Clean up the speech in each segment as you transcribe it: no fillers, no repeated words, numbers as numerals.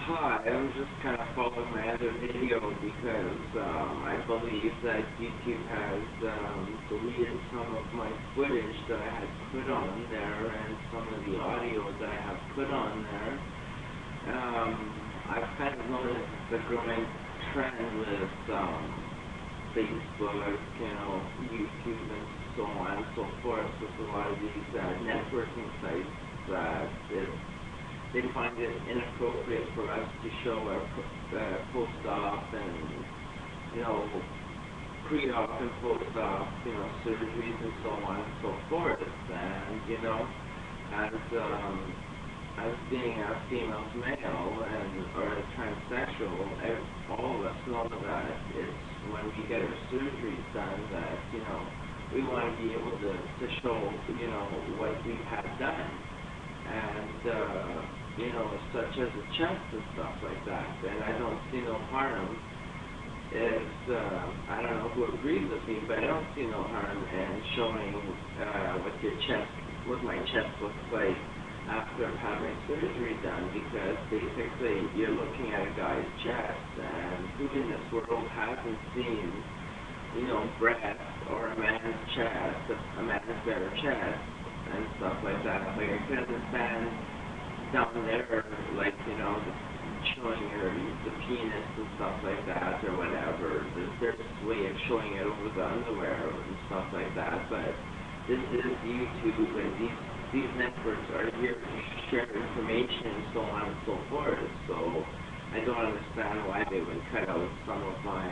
Hi, I'm just kind of following my other video because I believe that YouTube has deleted some of my footage that I had put on there and some of the audio that I have put on there. I've kind of noticed the growing trend with Facebook, YouTube, and so on and so forth with a lot of these networking sites that they find it inappropriate for us to show our post-op and, pre-op and post-op, surgeries and so on and so forth. And, as being a female male or a transsexual, all of us know that it's when we get our surgeries done that, we want to be able to show, what we've had done. And, such as the chest and stuff like that. And I don't see no harm if, I don't know who agrees with me, but I don't see no harm in showing what my chest looks like after I've had my surgery done, because basically you're looking at a guy's chest, and who in this world hasn't seen, breasts or a man's chest, a man's bare chest, and stuff like that. Like, I can understand down there, like, showing the penis and stuff like that, or whatever. There's a way of showing it over the underwear and stuff like that, but this is YouTube, and these networks are here to share information and so on and so forth. So I don't understand why they would cut out some of my,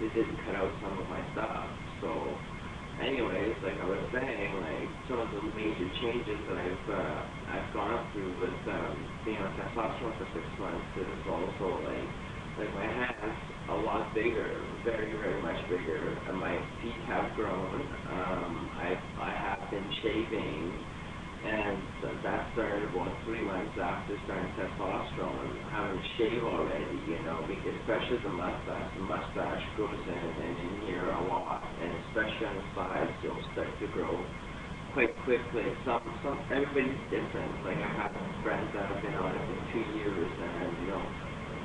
they didn't cut out some of my stuff. So anyways, like I was saying, like, some of the major changes that I've gone through with being on testosterone for 6 months is also like my hands a lot bigger, very, very much bigger, and my feet have grown. I have been shaving, and that started about 3 months after starting testosterone. Having to shave already, because especially the mustache goes in here a lot, and especially on the sides, it'll start to grow quite quickly. Everybody's different. Like, I have friends that have been on it for 2 years, and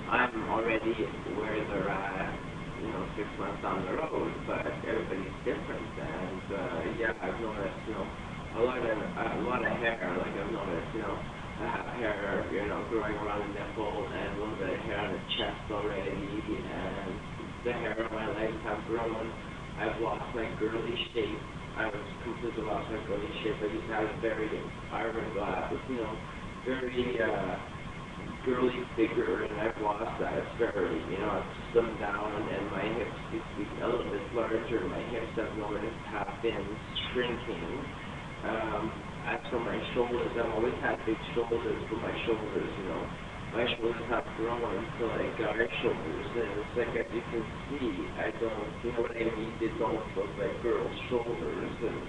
I'm already where they're at, 6 months down the road, but everybody's different. And yeah, I've noticed, a lot of hair. Like, I've noticed, I have hair, growing around the nipple, and a little bit of hair on the chest already, and the hair on my legs have grown. I've lost my girly shape. I was completely lost my girly shape. I used to have a very hourglass, very girly figure, and I've lost that. It's very, I've slimmed down, and my hips used to be a little bit larger. My hips, I've noticed, have been shrinking. As for my shoulders, I've always had big shoulders for my shoulders, My shoulders have grown to like guy shoulders, and it's like, as you can see, I don't, what I mean? They don't look like girls' shoulders, and,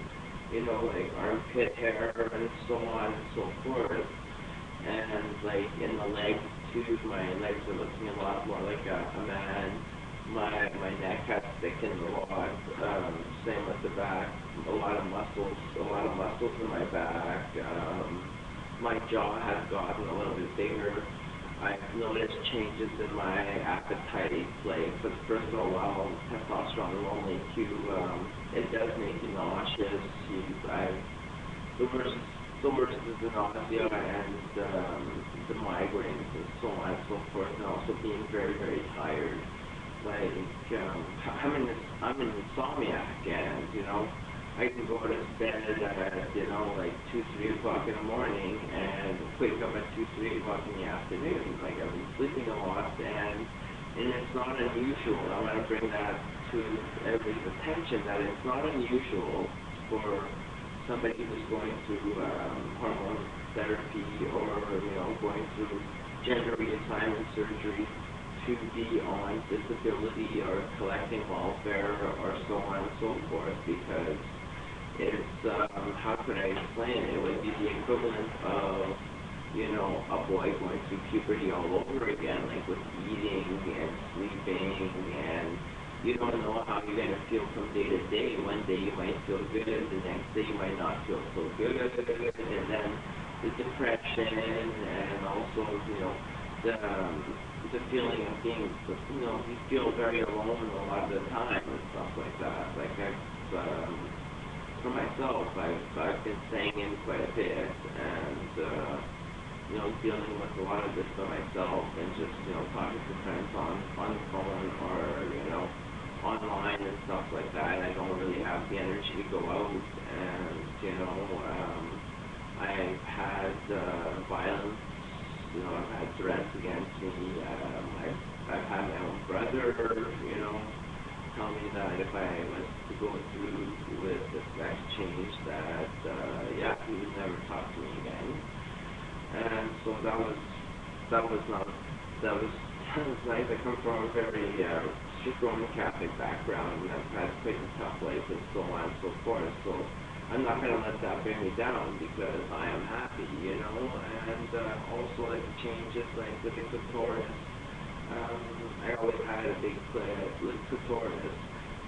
like armpit hair and so on and so forth. And like in the legs too, my legs are looking a lot more like a man. My neck has thickened a lot. Same with the back. A lot of muscles in my back. My jaw has gotten a little bit bigger. I've noticed changes in my appetite. Like, for the first little while, testosterone will make you, it does make you nauseous. The worst is the nausea and the migraines and so on and so forth, and also being very, very tired. Like, I'm an insomniac, and, I can go to bed at, like 2, 3 o'clock in the morning and wake up at 2, 3 o'clock in the afternoon. Like, I've been sleeping a lot, and it's not unusual. I want to bring that to everybody's attention, that it's not unusual for somebody who's going through hormone therapy or, going through gender reassignment surgery to be on disability or collecting welfare or so on and so forth, because it's, how could I explain it? It would be the equivalent of, a boy going through puberty all over again, like with eating and sleeping, and you don't know how you're going to feel from day to day. One day you might feel good, the next day you might not feel so good, and then the depression, and also, the feeling of being, you feel very alone a lot of the time and stuff like that. Like for myself, I've been staying in quite a bit and, dealing with a lot of this for myself and just, talking to friends on the phone or, online and stuff like that. I don't really have the energy to go out and, I've had violence, I've had threats against me. I've had my own brother, tell me that if I was to go through with the sex change that, he would never talk to me again. And so that was nice. I come from a very strict Roman Catholic background, and I've had quite a tough life and so on and so forth. So I'm not going to let that bring me down because I am happy, and also like the changes like with the clitoris. I always had a big with clitoris,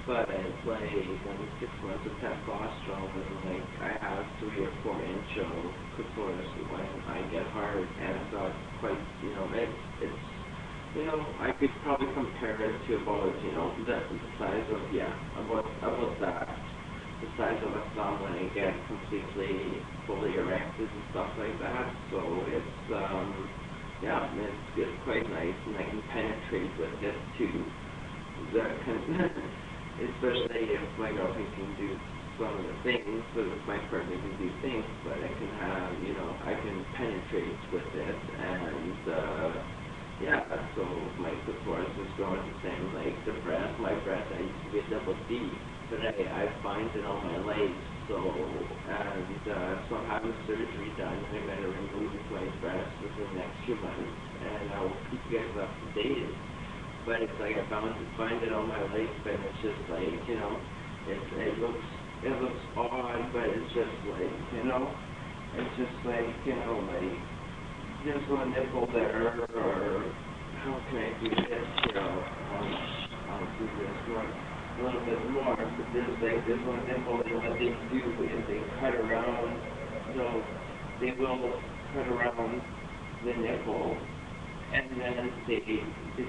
but it's like 6 months of testosterone, and like I have 3 or 4 inch of clitoris when I get hard, and it's not quite, it's I could probably compare it to about, the size of, about that. The size of a thumb when I get completely fully erected and stuff like that. So it's it's quite nice, and I can penetrate with it too. Especially if my girlfriend can do some of the things, but if my partner can do things, but I can have, I can penetrate with it, and so my clitoris is growing the same like the breast. My breast, I used to be a double D, but I find it on my legs, so I'm having surgery done, and I'm going to remove my breast within the next few months, and I will keep you guys up to date. But it's like I find it on my legs, but it's just like, it looks odd, but it's just like, it's just like, like, there's one nipple there, or how can I do this, I'll do this more, a little bit more, but there's one nipple, and what they do is they cut around, so they will cut around the nipple, and then they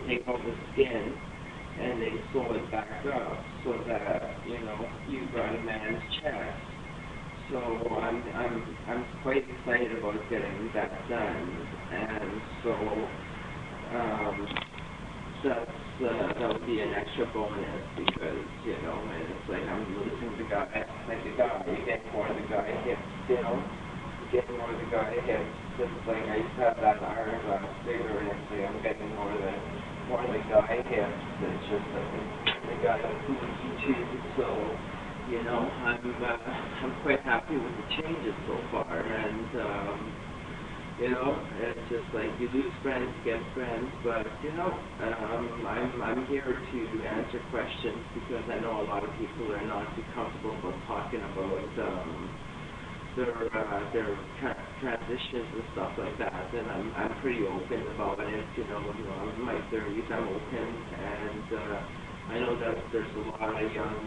take out the skin, and they sew it back up, so that, you've got a man's chest. So I'm quite excited about getting that done, and so that would be an extra bonus because and it's like I'm losing the guy, you get more of the guy hips, you get more of the guy hips. It's like I used to have that hourglass figure, and it's like I'm getting more of the guy hips. It's just like the guy who you choose. So. I'm quite happy with the changes so far, and it's just like you lose friends, get friends, but I'm here to answer questions because I know a lot of people are not too comfortable about talking about their transitions and stuff like that, and I'm pretty open about it. I'm in my 30s, I'm open, and I know that there's a lot of young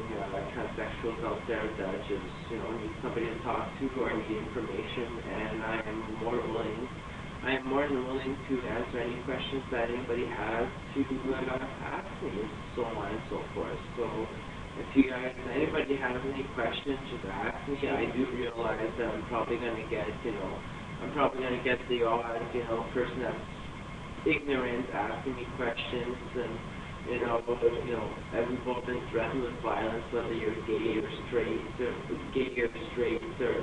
transsexuals out there that just, need somebody to talk to or need information, and I am more than willing to answer any questions that anybody has to ask me, and so on and so forth. So if anybody has any questions, just ask me. I do realize that I'm probably going to get, the odd, person that's ignorant asking me questions, and we've all been threatened with violence, whether you're gay or straight, or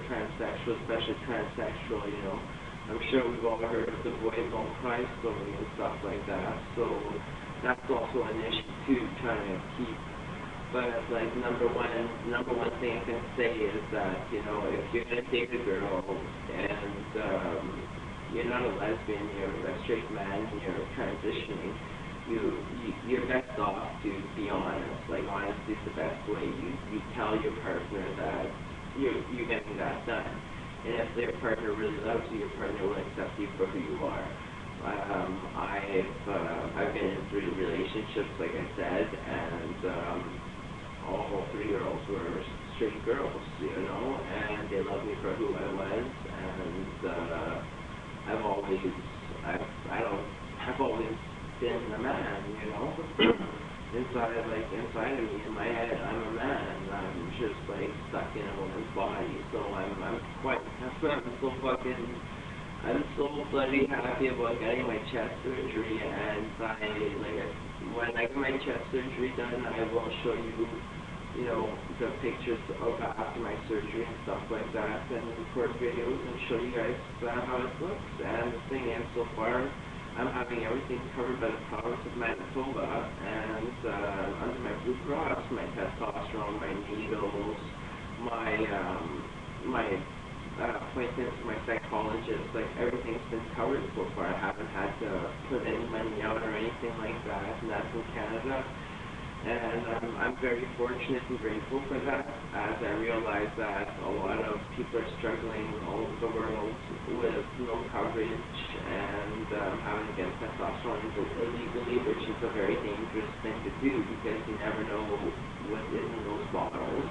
transsexual, especially transsexual, I'm sure we've all heard of the Boys Don't Cry story and stuff like that, so that's also an issue too, trying to keep, but like number one thing I can say is that, if you're going to date a girl, and you're not a lesbian, you're a straight man, and you're transitioning, you're best off to be honest. Like, honesty is the best way. You tell your partner that you're getting that done. And if their partner really loves you, your partner will accept you for who you are. I've been in 3 relationships, like I said, and all 3 girls were straight girls, and they loved me for who I was, and I'm always been a man, you know. inside of me, in my head, I'm a man. I'm just like stuck in a woman's body. So I'm so bloody happy about getting my chest surgery, and when I get my chest surgery done, I will show you, you know, the pictures of after my surgery and stuff like that, and record videos and show you guys how it looks. And the thing is, so far, I'm having everything covered by the province of Manitoba, and under my Blue Cross, my testosterone, my needles, my appointments with my psychologist, like everything's been covered so far. I haven't had to put any money out or anything like that, and that's in Canada. And I'm very fortunate and grateful for that, as I realize that a lot of people are struggling all over the world with no coverage and having to get testosterone illegally, which is a very dangerous thing to do because you never know what is in those bottles.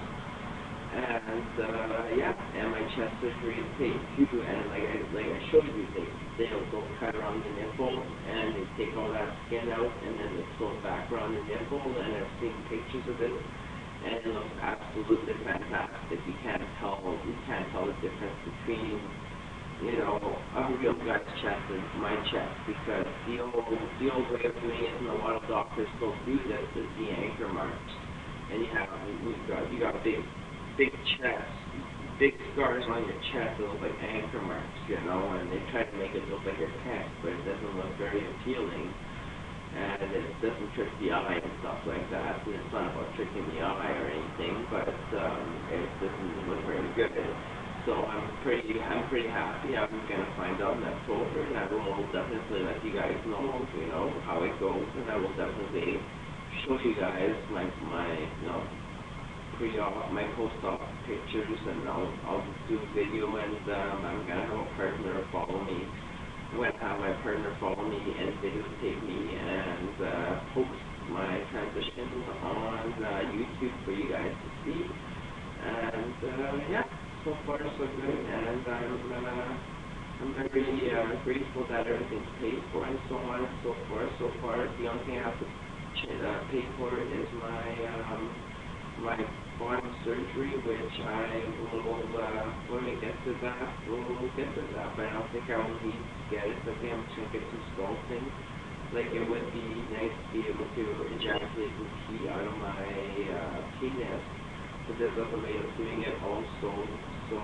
And yeah, and my chest surgery is paid too, and like I showed you, they'll go cut around the nipple, and they take all that skin out, and then they sew it back around the nipple, and I've seen pictures of it, and it looks absolutely fantastic. You can't tell the difference between, you know, a real guy's chest and my chest, because the old way of doing it, and a lot of doctors still do this, is the anchor marks, and you got big chest, big scars on your chest that look like anchor marks, you know, and they try to make it look like a pec, but it doesn't look very appealing, and it doesn't trick the eye and stuff like that, and it's not about tricking the eye or anything, but it doesn't look very good. So I'm pretty happy. I'm gonna find out in October, and I will definitely let you guys know, you know, how it goes, and I will definitely show you guys my you know, my post-op pictures, and I'll do a video, and I'm gonna have a partner follow me. I'm gonna have my partner follow me and videotape me and post my transition on YouTube for you guys to see. And yeah, so far so good, and I'm very grateful that everything's paid for and so on and so forth. So far, the only thing I have to pay for is my bottom surgery, which I will, when we get to that, we'll get to that, but I don't think I will need to get it. I think I'm just going to get some sculpting. Like, it would be nice to be able to ejaculate the pee out of my penis, but there's other way of doing it also. So,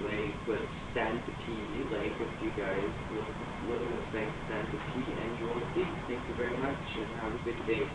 like, with stand to pee, like, if you guys look at the thing, stand to pee, and you will see. Thank you very much, and have a good day.